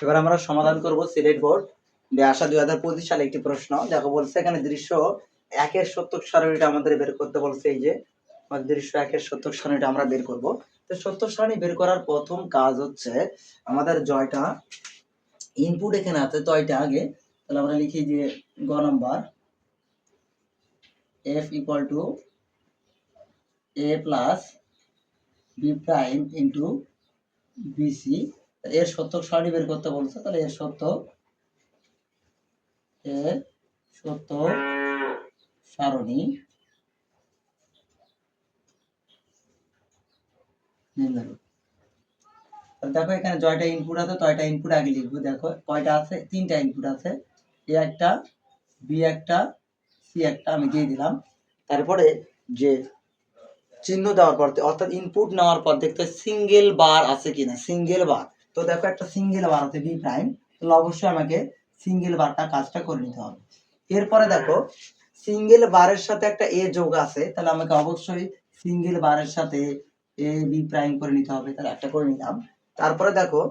এবার আমরা সমাধান করব সিলেট বোর্ড আসা 2025 সালে একটি প্রশ্ন। দেখো বলছে এখানে দৃশ্য একের সত্যক সারণীটা আমাদের বের করতে বলছে। এই যে আমাদের দৃশ্য একের সত্যক সারণীটা আমরা বের করব। তো সত্যক সারণী বের করার প্রথম কাজ হচ্ছে আমাদের জয়টা ইনপুট এখানে আছে তো এটা আগে তাহলে আমরা লিখি যে গ number f equal to a plus b prime into bc। এর সত্যক সারণী বের করতে বলছে, তাহলে এর সত্যক সারণী নির্ণয়। দেখো এখানে জয়টা ইনপুট আছে, তয়টা ইনপুট আগে লিখবো। দেখো কয়টা আছে, তিনটা ইনপুট আছে, এ একটা, বি একটা, সি একটা আমি দিয়ে দিলাম। তারপরে যে চিহ্ন দেওয়ার পর অর্থাৎ ইনপুট নেওয়ার পর দেখতে সিঙ্গেল বার আছে কিনা, সিঙ্গেল বার। তো দেখো একটা সিঙ্গেল বার আছে বি প্রাইম, তাহলে অবশ্যই আমাকে সিঙ্গেল বারটা কাজটা করে নিতে হবে। এরপরে দেখো সিঙ্গেল বারের সাথে একটা এ যোগ আছে, তাহলে আমাকে অবশ্যই সিঙ্গেল বারের সাথে এ বি প্রাইম করে নিতে হবে, তাহলে একটা করে নিলাম। তারপরে দেখো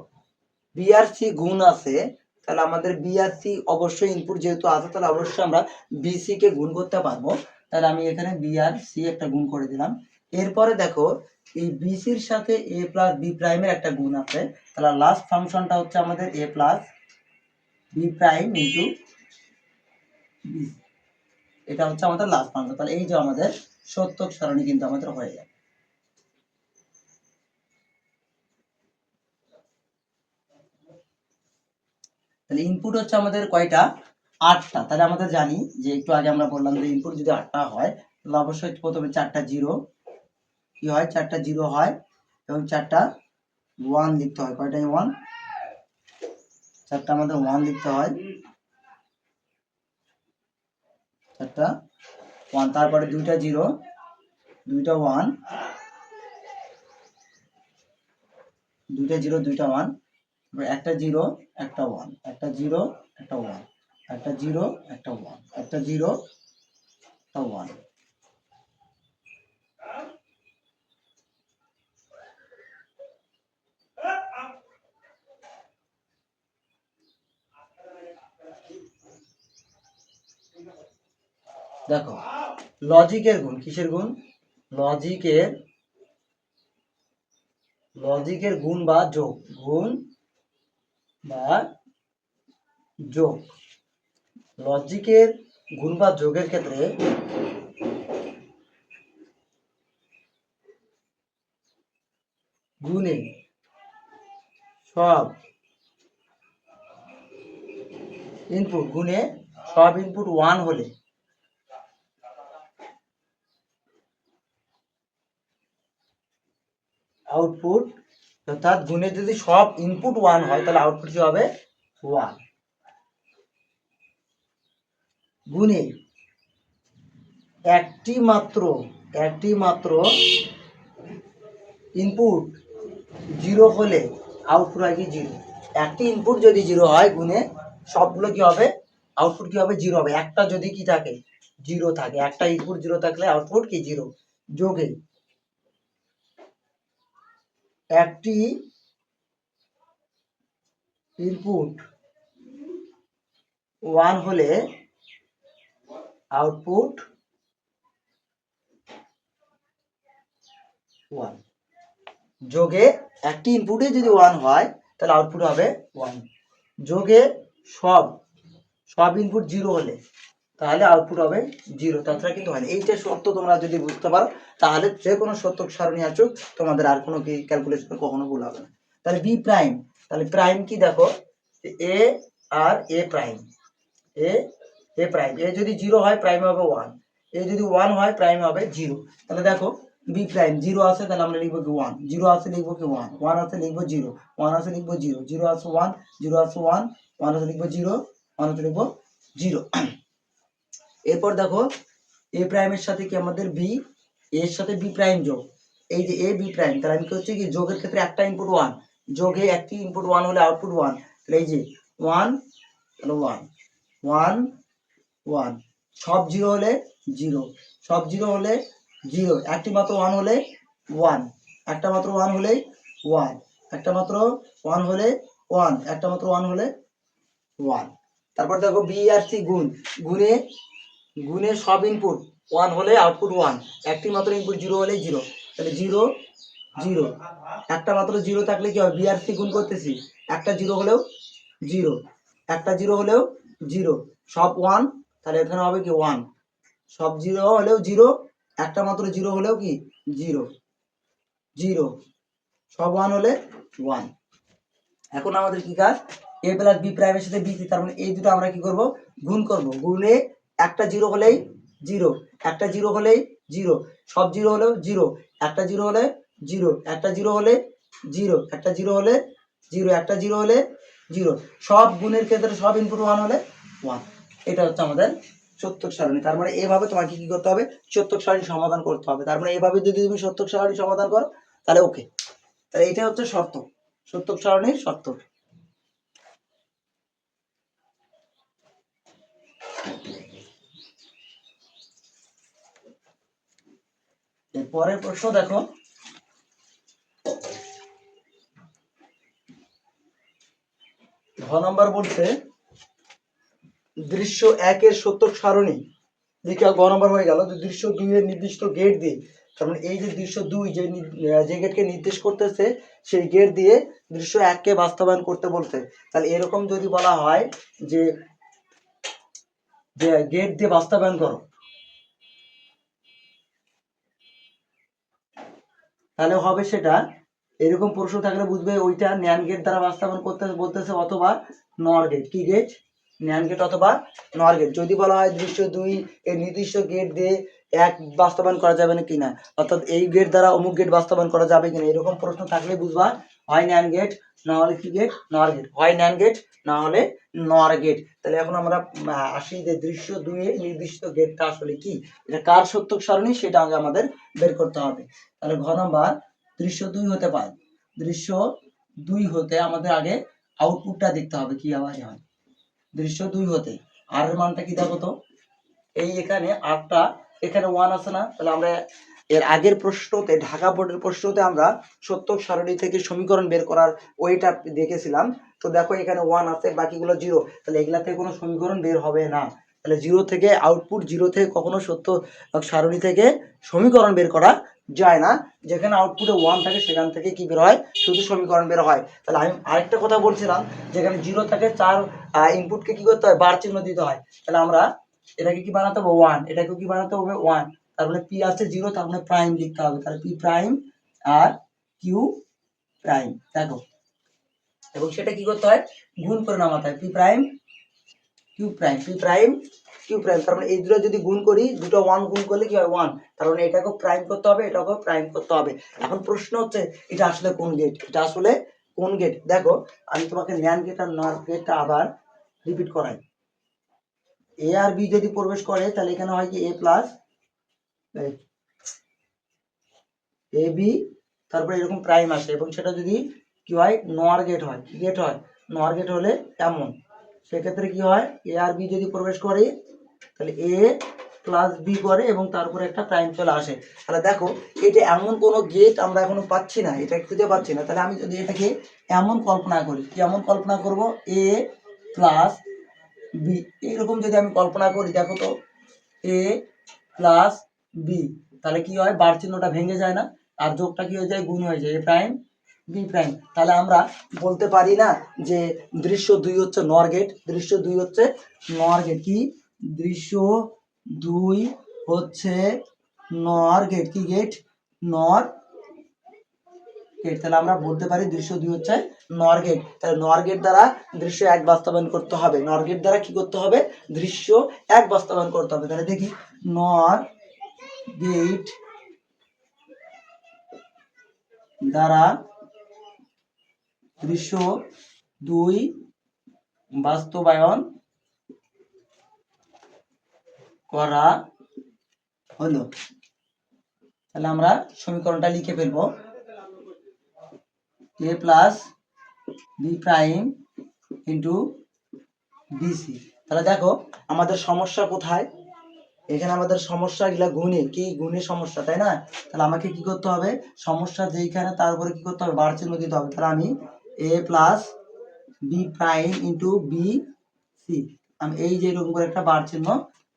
বি আর সি গুণ আছে, তাহলে আমাদের বি আর সি অবশ্যই ইনপুট যেহেতু আছে তাহলে অবশ্যই আমরা বিসি কে গুণ করতে পারবো, তাহলে আমি এখানে বি আর সি একটা গুণ করে দিলাম। এরপরে দেখো এই বিসির সাথে এ প্লাস বি প্রাইমের একটা গুণ আছে, তাহলে লাস্ট ফাংশনটা হচ্ছে আমাদের A plus B prime into B, এটা হচ্ছে আমাদের লাস্ট ফাংশন। তাহলে এই যে আমাদের সত্যক সারণী কিন্তু আমাদের হয়ে যায়। তাহলে ইনপুট হচ্ছে আমাদের কয়টা, 8টা। তাহলে আমাদের জানি যে একটু আগে আমরা বললাম যে ইনপুট যদি 8টা হয় তাহলে অবশ্যই প্রথমে 4টা জিরো কি হয়, 4টা জিরো হয় এবং 4টা 1 লিখতে হয়। কয়টা 1, 4টা আমাদের 1 লিখতে হয়, 4টা 1। তারপরে 2টা জিরো, 2টা 1, 2টা জিরো, 2টা 1, একটা জিরো, একটা 1, একটা জিরো, একটা 1, একটা জিরো, একটা 1, একটা জিরো, একটা 1। দেখো লজিকের গুণ, কিসের গুণ, লজিকের গুণ বা যোগ, গুণ বা যোগ। লজিকের গুণ বা যোগের ক্ষেত্রে গুণে সব ইনপুট, গুণে সব ইনপুট 1 হলে আউটপুট, অর্থাৎ গুণে যদি সব ইনপুট 1 হয় তাহলে আউটপুট কি হবে, 1। গুণে একটি মাত্র ইনপুট 0 হলে আউটপুট হয় কি 0। একটি ইনপুট যদি 0 হয় গুণে সবগুলো কি হবে, আউটপুট কি হবে 0 হবে। একটা যদি কি থাকে, 0 থাকে, একটা ইনপুট 0 থাকলে আউটপুট কি 0। যোগে একটি ইনপুট 1 হলে আউটপুট 1। যোগে একটি ইনপুটে যদি 1 হয় তাহলে আউটপুট হবে 1। যোগে সব ইনপুট 0 হলে তাহলে আউটপুট হবে 0, তাছাড়া কিন্তু হয় না। এইটা সত্য তোমরা যদি বুঝতে পারো তাহলে যে কোনো সত্যক সারণী আসুক তোমাদের আর কোনো কি ক্যালকুলেশন কখনো ভুল হবে না। তাহলে বি প্রাইম, তাহলে প্রাইম কি দেখো এ আর এ প্রাইম, এ প্রাইম, এ যদি 0 হয় প্রাইম হবে 1, এ যদি 1 হয় প্রাইম হবে 0। তাহলে দেখো বি প্রাইম 0 আছে তাহলে আমরা লিখবো কি 1, 0 আছে লিখবো কি 1, 1 আছে লিখবো 0, 1 আছে লিখবো 0, 0 আছে 1, 0 আছে 1, 1 আছে লিখবো 0, 1 আছে লিখবো 0। এরপর দেখো এ প্রাইমের সাথে কি আমাদের বি, এর সাথে বি প্রাইম যোগ, এই যে এ বি প্রাইম, তাহলে আমি কি হচ্ছে কি যোগের ক্ষেত্রে একটা ইনপুট 1, যোগে একটি ইনপুট 1 হলে আউটপুট 1, তাহলে এই যে 1, তাহলে 1, 1, 1, সব 0 হলে 0, সব 0 হলে 0, একটি মাত্র 1 হলে 1, একটা মাত্র 1 হলে 1, একটা মাত্র 1 হলে ওয়ান, একটা মাত্র ওয়ান হলে ওয়ান। তারপর দেখো বি আর সি গুণ, গুণে গুণে সব ইনপুট ওয়ান হলে আউটপুট ওয়ান, একটি মাত্র ইনপুট জিরো হলে জিরো, তাহলে জিরো জিরো, একটা মাত্র জিরো থাকলে কি হবে, বি আর সি গুণ করতেছি, একটা জিরো হলেও জিরো, একটা জিরো হলেও জিরো, সব ওয়ান, তাহলে এখানে হবে কি ওয়ান, সব জিরো হলেও জিরো, একটা মাত্র জিরো হলেও কি জিরো জিরো, সব ওয়ান হলে ওয়ান। এখন আমাদের কি কাজ, এ প্লাস বি প্রাইমের সাথে বি, তার মানে এই দুটো আমরা কি করব, গুণ করব, গুণে একটা জিরো হলেই জিরো, একটা জিরো হলেই জিরো, সব জিরো হলেও জিরো, একটা জিরো হলে জিরো, একটা জিরো হলে জিরো, একটা জিরো হলে জিরো, একটা জিরো হলে জিরো, সব গুণের ক্ষেত্রে সব ইনপুট ওয়ান হলে ওয়ান। এটা হচ্ছে আমাদের সত্যক সারণী। তার মানে এভাবে তোমাকে কি করতে হবে, সত্যক সারণী সমাধান করতে হবে। তার মানে এভাবে যদি তুমি সত্যক সারণী সমাধান করো তাহলে ওকে, তাহলে এটা হচ্ছে শর্ত, সত্যক সারণীর শর্ত। পরের প্রশ্ন দেখো, ঘ নম্বর বলছে দৃশ্য একের সত্যক সারণী, দেখি গ নম্বর হয়ে গেল, দৃশ্য দুই এর নির্দিষ্ট গেট দিয়ে, তার মানে এই যে দৃশ্য দুই যে গেটকে নির্দেশ করতেছে সেই গেট দিয়ে দৃশ্য এককে বাস্তবায়ন করতে বলছে। তাহলে এরকম যদি বলা হয় যে গেট দিয়ে বাস্তবায়ন করো, তাহলে হবে সেটা, এরকম প্রশ্ন থাকলে বুঝবে ওইটা ন্যান গেট দ্বারা বাস্তবায়ন করতে বলতেছে, অথবা নর গেট, কি গেট, ন্যান গেট অথবা নর গেট। যদি বলা হয় দৃশ্য দুই এর নির্দিষ্ট গেট দিয়ে এক বাস্তবায়ন করা যাবে না কিনা, অর্থাৎ এই গেট দ্বারা অমুক গেট বাস্তবায়ন করা যাবে কিনা, এরকম প্রশ্ন থাকলে বুঝবা হয় ন্যান গেট না হলে কি গেট, নর গেট, হয় ন্যান গেট না হলে নর গেট। তাহলে এখন আমরা আসি যে দৃশ্য দুই এর নির্দিষ্ট গেটটা আসলে কি, এটা কার সত্যক সারণী সেটা আগে আমাদের বের করতে হবে। তাহলে ঘ নম্বর দৃশ্য দুই হতে পারে, দৃশ্য দুই হতে আমাদের আগে আউটপুটটা দেখতে হবে কি আওয়াজ হয়, দৃশ্য দুই হতে আর এর মানটা কি দেখো তো, এই এখানে আরটা, এখানে ওয়ান আছে না, তাহলে আমরা এর আগের প্রশ্নতে ঢাকা বোর্ডের প্রশ্নতে আমরা সত্যক সারণী থেকে সমীকরণ বের করার ওইটা দেখেছিলাম। তো দেখো এখানে ওয়ান আছে, বাকিগুলো জিরো, তাহলে এগুলা থেকে কোনো সমীকরণ বের হবে না। তাহলে জিরো থেকে আউটপুট, জিরো থেকে কখনো সত্য সারণী থেকে সমীকরণ বের করা যায় না। যেখানে আউটপুটে ওয়ান থাকে সেখান থেকে কি বের হয়, শুধু সমীকরণ বের হয়। তাহলে আমি আরেকটা কথা বলছিলাম, যেখানে জিরো থাকে চার ইনপুটকে কি করতে হয়, বার চিহ্ন দিতে হয়। তাহলে আমরা এটাকে কি বানাতে হবে ওয়ান, এটাকে কি বানাতে হবে ওয়ান, তার মানে পি আছে জিরো, তার মানে প্রাইম লিখতে হবে, তাহলে পি প্রাইম আর কিউ প্রাইম, দেখো, এবং সেটা কি করতে হয়, গুণ করে নামাতে হয়, P prime Q prime, P prime Q prime, তার মানে এই দুটো যদি গুণ করি, দুটো ওয়ান গুণ করলে কি হয় ওয়ান, তার মানে এটাকেও প্রাইম করতে হবে, এটাকেও প্রাইম করতে হবে। এখন প্রশ্ন হচ্ছে এটা আসলে কোন গেট, এটা আসলে কোন গেট। দেখো আমি তোমাকে ন্যান গেট আর নর গেটটা আবার রিপিট করাই। এ আর বি যদি প্রবেশ করে তাহলে এখানে হয় কি এ প্লাস এ বি, তারপরে এরকম প্রাইম আসে, এবং সেটা যদি কি হয় নর গেট হয়, কি গেট হয়, নর গেট হলে এমন, সেক্ষেত্রে কি হয় এ আর বি যদি প্রবেশ করে তাহলে এ প্লাস বি করে এবং তারপরে একটা প্রাইম চলে আসে। তাহলে দেখো এটা এমন কোনো গেট আমরা এখনো পাচ্ছি না, এটা খুঁজে পাচ্ছি না। তাহলে আমি যদি এটাকে এমন কল্পনা করি, কেমন কল্পনা করব, এ প্লাস বি, এইরকম যদি আমি কল্পনা করি, দেখো তো এ প্লাস বি, তাহলে কি হয় বার চিহ্নটা ভেঙে যায় না, আর যোগটা কি হয়ে যায়, গুণ হয়ে যায়, এ প্রাইম বি প্রাইম। তাহলে আমরা বলতে পারি না যে দৃশ্য দুই হচ্ছে নর গেট, দৃশ্য দুই হচ্ছে নর গেট, কি দৃশ্য দুই হচ্ছে নর গেট, কি গেট, নর গেট। তাহলে আমরা বলতে পারি দৃশ্য দুই হচ্ছে নর গেট। তাহলে নর গেট দ্বারা দৃশ্য এক বাস্তবায়ন করতে হবে, নর গেট দ্বারা কি করতে হবে, দৃশ্য এক বাস্তবায়ন করতে হবে। তাহলে দেখি নর গেট দ্বারা দৃশ্য দুই বাস্তবায়ন করা হলো। তাহলে আমরা সমীকরণটা লিখে ফেলবো, A plus B prime into BC. তাহলে দেখো আমাদের সমস্যা কোথায়, এখানে আমাদের সমস্যা গুলা গুণে, কি গুণে সমস্যা, তাই না। তাহলে আমাকে কি করতে হবে, সমস্যা যেইখানে তারপরে কি করতে হবে, বার চিহ্ন দিতে হবে। তাহলে আমি A plus B prime into B C. আমি এই যে এরকম করে একটা বার চিহ্ন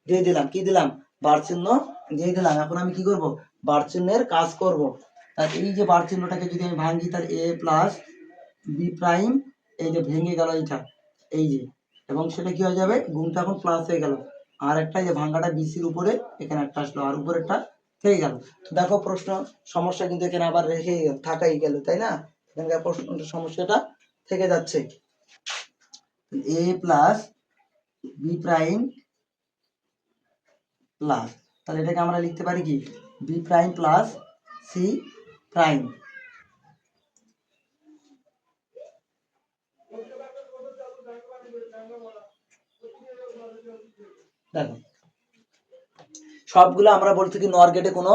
দিয়ে দিলাম, কি দিলাম, বার চিহ্ন দিয়ে দিলাম। এখন আমি কি করব, বার চিহ্নের কাজ করব। তাহলে এই যে বার চিহ্নটাকে যদি আমি ভাঙি, তাহলে এ প্লাস বি প্রাইম, এই যে ভেঙে গেল এইটা, এই যে, এবং সেটা কি হয়ে যাবে, গুণটা এখন প্লাস হয়ে গেল। আর একটা যে ভাঙাটা বিসির উপরে এখানে একটা আসলো, আর উপরে একটা থেকে গেল। তো দেখো প্রশ্ন সমস্যা কিন্তু এখানে আবার রেখে থাকাই গেল, তাই না? এখানকার প্রশ্ন সমস্যাটা থেকে যাচ্ছে। A plus B prime plus, তাহলে এটাকে আমরা লিখতে পারি কি, B prime plus C prime. দেখো সবগুলো আমরা বলছি কি নর গেটে কোনো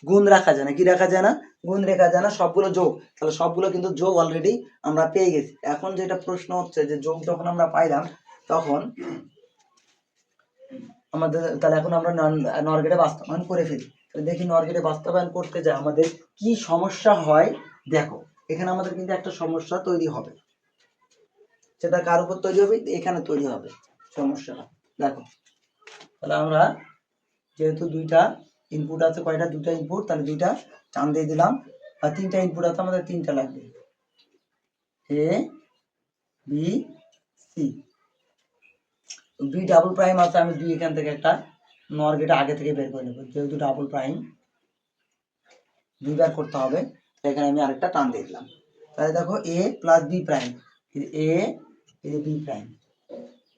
গুণ রাখা যায় না, কি রাখা যায় না, গুণ রাখা যায় না, সবগুলো যোগ। তাহলে সবগুলো কিন্তু যোগ অলরেডি আমরা পেয়ে গেছি। এখন যেটা প্রশ্ন হচ্ছে যে যোগ যখন আমরা পাইলাম তখন আমাদের, তাহলে এখন আমরা নর গেটে বাস্তবায়ন করে ফেলি। তাহলে দেখি নর গেটে বাস্তবায়ন করতে যায় আমাদের কি সমস্যা হয়। দেখো এখানে আমাদের কিন্তু একটা সমস্যা তৈরি হবে, সেটা কার উপর তৈরি হবে, এখানে তৈরি হবে সমস্যাটা। দেখো তাহলে আমরা যেহেতু দুইটা ইনপুট আছে, কয়টা, দুইটা ইনপুট, তাহলে দুইটা টান দিয়ে দিলাম। আর তিনটা ইনপুট আছে, আমাদের তিনটা লাগবে, A B C. B double prime আছে, আমি বি এখান থেকে একটা নর গেট আগে থেকে বের করে নেব, যেহেতু ডাবল প্রাইম দুইবার করতে হবে, এখানে আমি আরেকটা টান দিয়ে দিলাম। তাহলে দেখো এ plus B prime, A B prime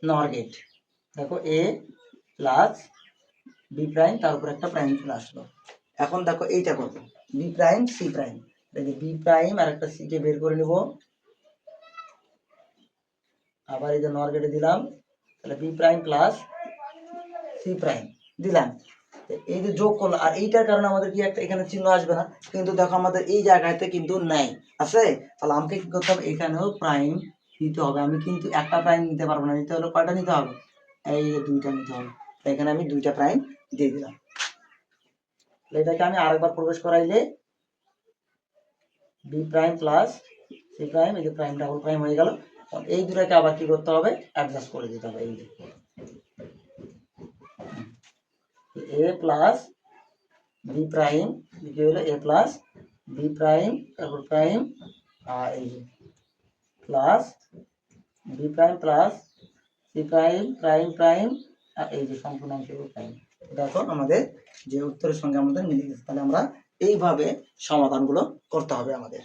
নর গেট। দেখো এ প্লাস বি প্রাইম, তার উপর একটা প্রাইম চলে আসলো। এখন দেখো এইটা করবো B prime C prime, B prime আর একটা সি কে বের করে নেব, আবার এই যে নর গেটে দিলাম, তাহলে B prime plus C prime দিলাম। এই যে যোগ করলো, আর এইটার কারণে আমাদের কি একটা এখানে চিহ্ন আসবে না, কিন্তু দেখো আমাদের এই জায়গাতে কিন্তু নাই আছে। তাহলে আমাকে কি করতে হবে, এখানেও প্রাইম নিতে হবে। আমি কিন্তু একটা প্রাইম নিতে পারবো না, নিতে হলে কয়টা নিতে হবে, এই যে দুইটা নিতে হবে। এখানে আমি দুইটা প্রাইম দিয়ে দিলাম। এটাকে আমি আরেকবার প্রবেশ করাইলে B prime plus C prime, এই যে প্রাইম ডাবল প্রাইম হয়ে গেল। এই দুটাকে আবার কি করতে হবে, অ্যাডজাস্ট করে দিতে হবে। এই যে এ প্লাস বি প্রাইম, কি হলো এ প্লাস বি প্রাইম, তারপর প্রাইম, আর এই যে plus B prime plus C prime prime prime, আর এই যে সম্পূর্ণ অংশ প্রাইম। দেখো আমাদের যে উত্তরের সঙ্গে আমাদের মিলে গেছে। তাহলে আমরা এইভাবে সমাধানগুলো করতে হবে আমাদের।